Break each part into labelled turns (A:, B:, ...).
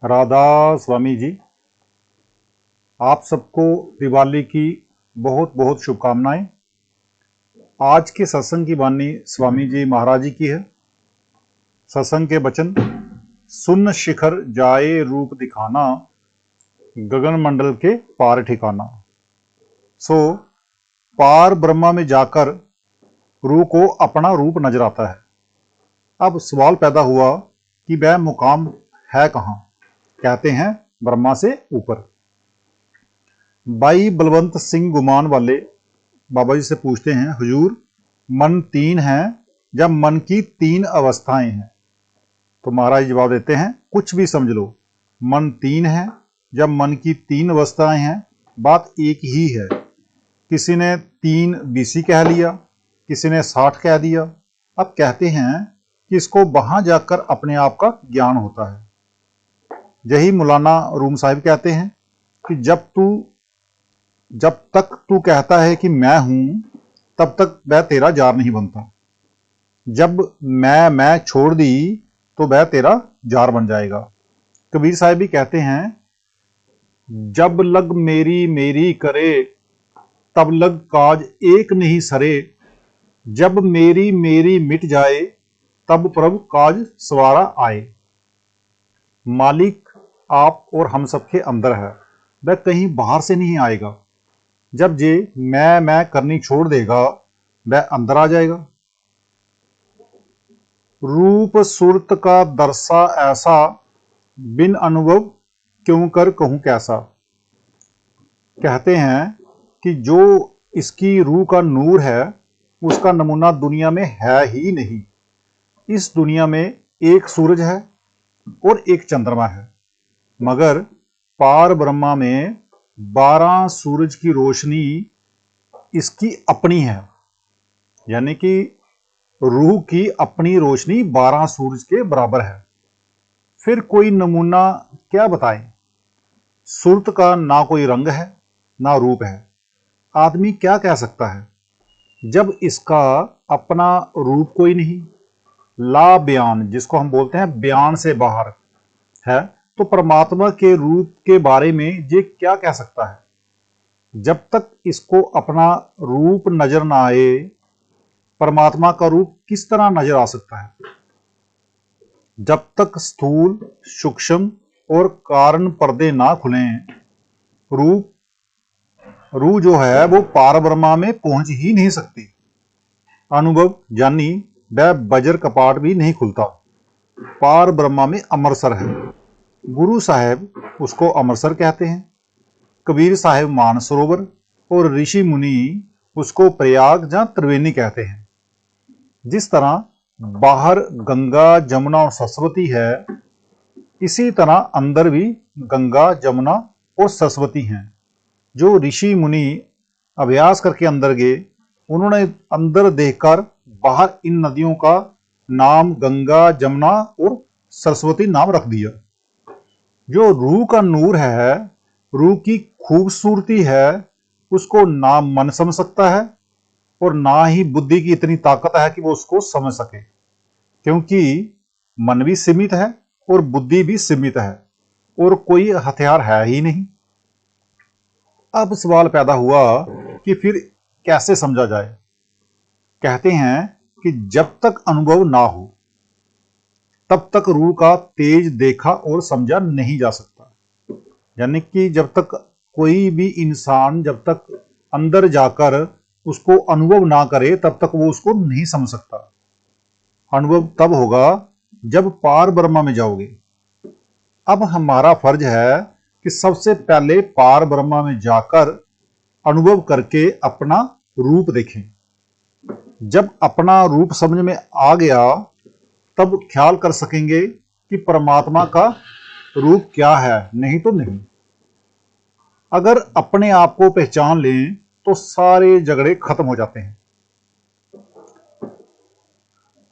A: राधा स्वामी जी, आप सबको दिवाली की बहुत बहुत शुभकामनाएं। आज के सत्संग की वाणी स्वामी जी महाराज जी की है। सत्संग के वचन, सुन शिखर जाए रूप दिखाना, गगन मंडल के पार ठिकाना। पार ब्रह्मा में जाकर रूह को अपना रूप नजर आता है। अब सवाल पैदा हुआ कि वह मुकाम है कहां? कहते हैं ब्रह्मा से ऊपर। भाई बलवंत सिंह गुमान वाले बाबा जी से पूछते हैं, हुजूर मन तीन है या मन की तीन अवस्थाएं हैं? तो महाराज जवाब देते हैं, कुछ भी समझ लो, मन तीन है या मन की तीन अवस्थाएं हैं, बात एक ही है। किसी ने 3 BC कह लिया, किसी ने 60 कह दिया। अब कहते हैं कि इसको वहां जाकर अपने आप का ज्ञान होता है। यही मौलाना रूम साहिब कहते हैं कि जब तक तू कहता है कि मैं हूं, तब तक वह तेरा जार नहीं बनता। जब मैं छोड़ दी तो वह तेरा जार बन जाएगा। कबीर साहिब भी कहते हैं, जब लग मेरी मेरी करे, तब लग काज एक नहीं सरे। जब मेरी मेरी मिट जाए, तब प्रभु काज सवारा आए। मालिक आप और हम सबके अंदर है, वह कहीं बाहर से नहीं आएगा। जब जे मैं करनी छोड़ देगा, वह अंदर आ जाएगा। रूप सूरत का दरसा ऐसा, बिन अनुभव क्यों कर कहूं कैसा। कहते हैं कि जो इसकी रूह का नूर है, उसका नमूना दुनिया में है ही नहीं। इस दुनिया में एक सूरज है और एक चंद्रमा है, मगर पार ब्रह्मा में 12 सूरज की रोशनी इसकी अपनी है। यानी कि रूह की अपनी रोशनी 12 सूरज के बराबर है। फिर कोई नमूना क्या बताएं? सूरत का ना कोई रंग है ना रूप है। आदमी क्या कह सकता है जब इसका अपना रूप कोई नहीं? ला बयान, जिसको हम बोलते हैं बयान से बाहर है, तो परमात्मा के रूप के बारे में ये क्या कह सकता है? जब तक इसको अपना रूप नजर ना आए, परमात्मा का रूप किस तरह नजर आ सकता है? जब तक स्थूल, सूक्ष्म और कारण पर्दे ना खुलें, रूह जो है वो पार ब्रह्मा में पहुंच ही नहीं सकती। अनुभव जानी वह बजर कपाट भी नहीं खुलता। पार ब्रह्मा में अमरसर है। गुरु साहब उसको अमरसर कहते हैं, कबीर साहब मानसरोवर और ऋषि मुनि उसको प्रयाग या त्रिवेणी कहते हैं। जिस तरह बाहर गंगा जमुना और सरस्वती है, इसी तरह अंदर भी गंगा जमुना और सरस्वती हैं। जो ऋषि मुनि अभ्यास करके अंदर गए, उन्होंने अंदर देखकर बाहर इन नदियों का नाम गंगा जमुना और सरस्वती नाम रख दिया। जो रूह का नूर है, रूह की खूबसूरती है, उसको ना मन समझ सकता है और ना ही बुद्धि की इतनी ताकत है कि वो उसको समझ सके, क्योंकि मन भी सीमित है और बुद्धि भी सीमित है और कोई हथियार है ही नहीं। अब सवाल पैदा हुआ कि फिर कैसे समझा जाए? कहते हैं कि जब तक अनुभव ना हो, तब तक रूह का तेज देखा और समझा नहीं जा सकता। यानी कि जब तक कोई भी इंसान जब तक अंदर जाकर उसको अनुभव ना करे, तब तक वो उसको नहीं समझ सकता। अनुभव तब होगा जब पार ब्रह्मा में जाओगे। अब हमारा फर्ज है कि सबसे पहले पार ब्रह्मा में जाकर अनुभव करके अपना रूप देखें। जब अपना रूप समझ में आ गया, तब ख्याल कर सकेंगे कि परमात्मा का रूप क्या है, नहीं तो नहीं। अगर अपने आप को पहचान लें तो सारे झगड़े खत्म हो जाते हैं।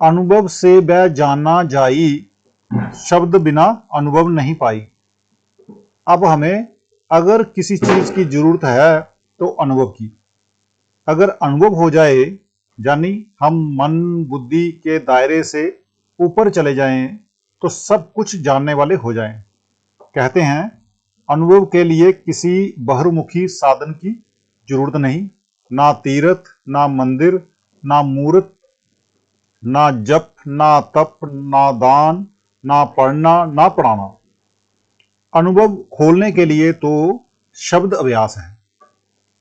A: अनुभव से वह जाना जाई, शब्द बिना अनुभव नहीं पाई। अब हमें अगर किसी चीज की जरूरत है तो अनुभव की। अगर अनुभव हो जाए, यानी हम मन बुद्धि के दायरे से ऊपर चले जाएं, तो सब कुछ जानने वाले हो जाएं। कहते हैं अनुभव के लिए किसी बहिर्मुखी साधन की जरूरत नहीं, ना तीर्थ, ना मंदिर, ना मूर्त, ना जप, ना तप, ना दान, ना पढ़ना, ना पढ़ाना। अनुभव खोलने के लिए तो शब्द अभ्यास है।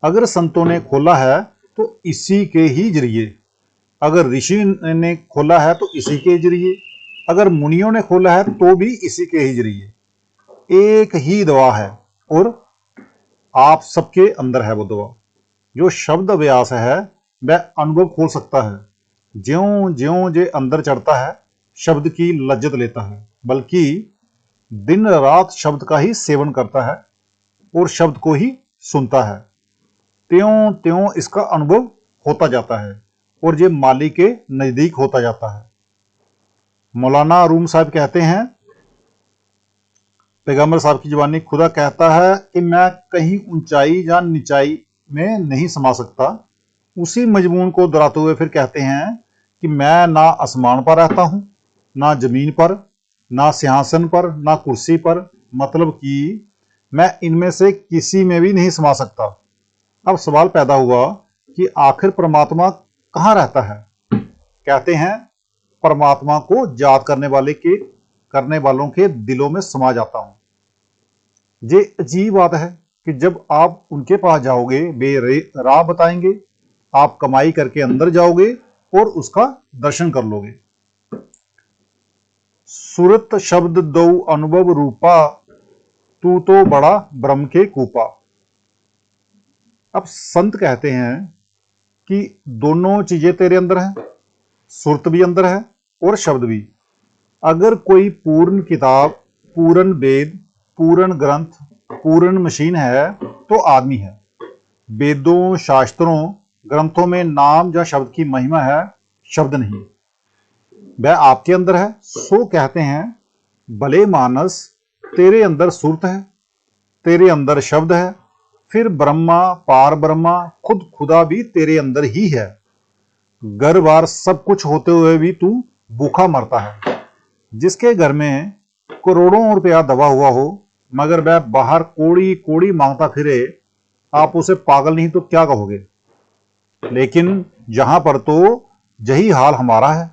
A: अगर संतों ने खोला है तो इसी के ही जरिए, अगर ऋषि ने खोला है तो इसी के जरिए, अगर मुनियों ने खोला है तो भी इसी के ही जरिए। एक ही दवा है और आप सबके अंदर है वो दवा। जो शब्द अभ्यास है वह अनुभव खोल सकता है। ज्यों ज्यों जे अंदर चढ़ता है शब्द की लज्जत लेता है, बल्कि दिन रात शब्द का ही सेवन करता है और शब्द को ही सुनता है, त्यों त्यों इसका अनुभव होता जाता है और ये माली के नजदीक होता जाता है। मौलाना रूम साहब कहते हैं, पैगंबर साहब की जुबानी, खुदा कहता है कि मैं कहीं ऊंचाई या निचाई में नहीं समा सकता। उसी मजमून को दोहराते हुए फिर कहते हैं कि मैं ना आसमान पर रहता हूं, ना जमीन पर, ना सिंहासन पर, ना कुर्सी पर, मतलब कि मैं इनमें से किसी में भी नहीं समा सकता। अब सवाल पैदा हुआ कि आखिर परमात्मा कहाँ रहता है? कहते हैं परमात्मा को याद करने वालों के दिलों में समा जाता हूं। ये अजीब बात है कि जब आप उनके पास जाओगे वे राह बताएंगे, आप कमाई करके अंदर जाओगे और उसका दर्शन कर लोगे। सुरत शब्द दो अनुभव रूपा, तू तो बड़ा ब्रह्म के कूपा। अब संत कहते हैं कि दोनों चीजें तेरे अंदर हैं, सुरत भी अंदर है और शब्द भी। अगर कोई पूर्ण किताब, पूर्ण वेद, पूर्ण ग्रंथ, पूर्ण मशीन है तो आदमी है। वेदों, शास्त्रों, ग्रंथों में नाम या शब्द की महिमा है, शब्द नहीं। वह आपके अंदर है। सो कहते हैं भले मानस, तेरे अंदर सुरत है, तेरे अंदर शब्द है, फिर ब्रह्मा, पार ब्रह्मा, खुद खुदा भी तेरे अंदर ही है। घर बार सब कुछ होते हुए भी तू भूखा मरता है। जिसके घर में करोड़ों रुपया दबा हुआ हो मगर वह बाहर कोड़ी कोड़ी मांगता फिरे, आप उसे पागल नहीं तो क्या कहोगे? लेकिन यहां पर तो यही हाल हमारा है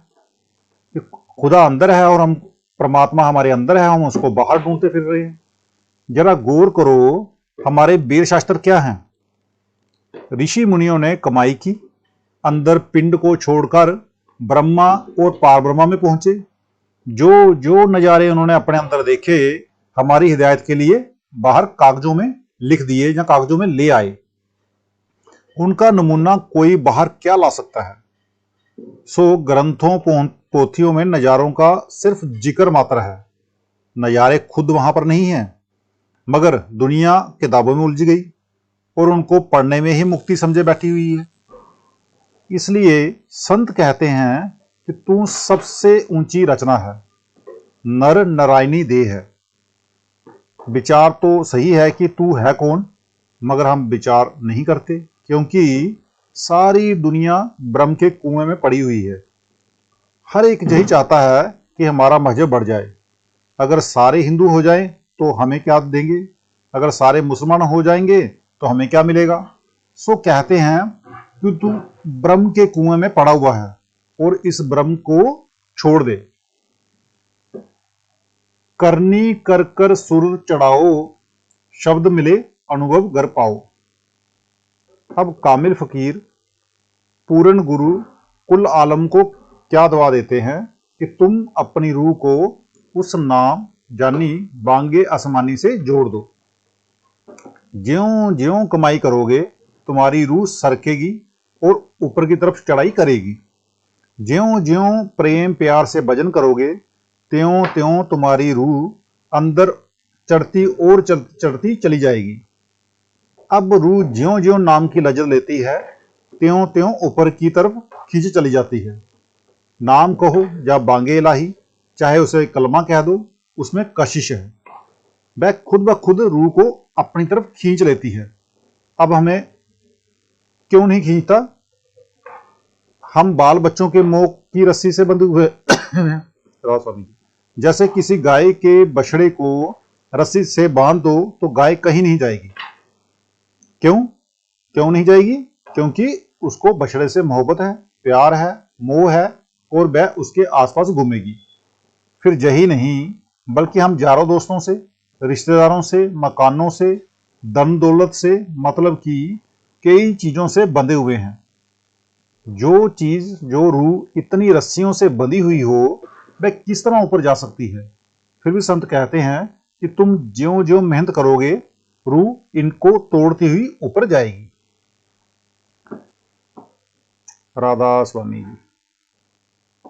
A: कि खुदा अंदर है और हम, परमात्मा हमारे अंदर है, हम उसको बाहर ढूंढते फिर रहे हैं। जरा गौर करो हमारे वेद शास्त्र क्या हैं। ऋषि मुनियों ने कमाई की, अंदर पिंड को छोड़कर ब्रह्मा और पार ब्रह्मा में पहुंचे। जो जो नजारे उन्होंने अपने अंदर देखे हमारी हिदायत के लिए बाहर कागजों में लिख दिए या कागजों में ले आए। उनका नमूना कोई बाहर क्या ला सकता है? सो ग्रंथों पोथियों में नजारों का सिर्फ जिक्र मात्र है, नजारे खुद वहां पर नहीं है। मगर दुनिया किताबों में उलझ गई और उनको पढ़ने में ही मुक्ति समझे बैठी हुई है। इसलिए संत कहते हैं कि तू सबसे ऊंची रचना है, नर नारायणी देह है। विचार तो सही है कि तू है कौन, मगर हम विचार नहीं करते क्योंकि सारी दुनिया ब्रह्म के कुएं में पड़ी हुई है। हर एक यही चाहता है कि हमारा मजहब बढ़ जाए। अगर सारे हिंदू हो जाएं तो हमें क्या देंगे, अगर सारे मुसलमान हो जाएंगे तो हमें क्या मिलेगा? सो कहते हैं कि तू ब्रह्म के कुएं में पड़ा हुआ है और इस ब्रह्म को छोड़ दे। करनी कर कर सुर चढ़ाओ, शब्द मिले अनुभव घर पाओ। अब कामिल फकीर, पूर्ण गुरु कुल आलम को क्या दवा देते हैं कि तुम अपनी रूह को उस नाम जानी बांगे आसमानी से जोड़ दो। ज्यों ज्यों कमाई करोगे तुम्हारी रूह सरकेगी और ऊपर की तरफ चढ़ाई करेगी। ज्यों ज्यों प्रेम प्यार से भजन करोगे त्यों त्यों तुम्हारी रूह अंदर चढ़ती और चढ़ती चली जाएगी। अब रूह ज्यों ज्यों नाम की लज्जत लेती है त्यों त्यों ऊपर की तरफ खींच चली जाती है। नाम कहो या बांगे इलाही, चाहे उसे कलमा कह दो, उसमें कशिश है। वह खुद ब खुद रूह को अपनी तरफ खींच लेती है। अब हमें क्यों नहीं खींचता? हम बाल बच्चों के मोह की रस्सी से बंधे हुए हैं। जैसे किसी गाय के बछड़े को रस्सी से बांध दो तो गाय कहीं नहीं जाएगी। क्यों क्यों नहीं जाएगी? क्योंकि उसको बछड़े से मोहब्बत है, प्यार है, मोह है और वह उसके आसपास घूमेगी। फिर यही नहीं बल्कि हम यारों दोस्तों से, रिश्तेदारों से, मकानों से, धन दौलत से, मतलब कि कई चीजों से बंधे हुए हैं। जो रूह इतनी रस्सियों से बंधी हुई हो वह किस तरह ऊपर जा सकती है? फिर भी संत कहते हैं कि तुम ज्यों ज्यों मेहनत करोगे रूह इनको तोड़ती हुई ऊपर जाएगी। राधा स्वामी जी।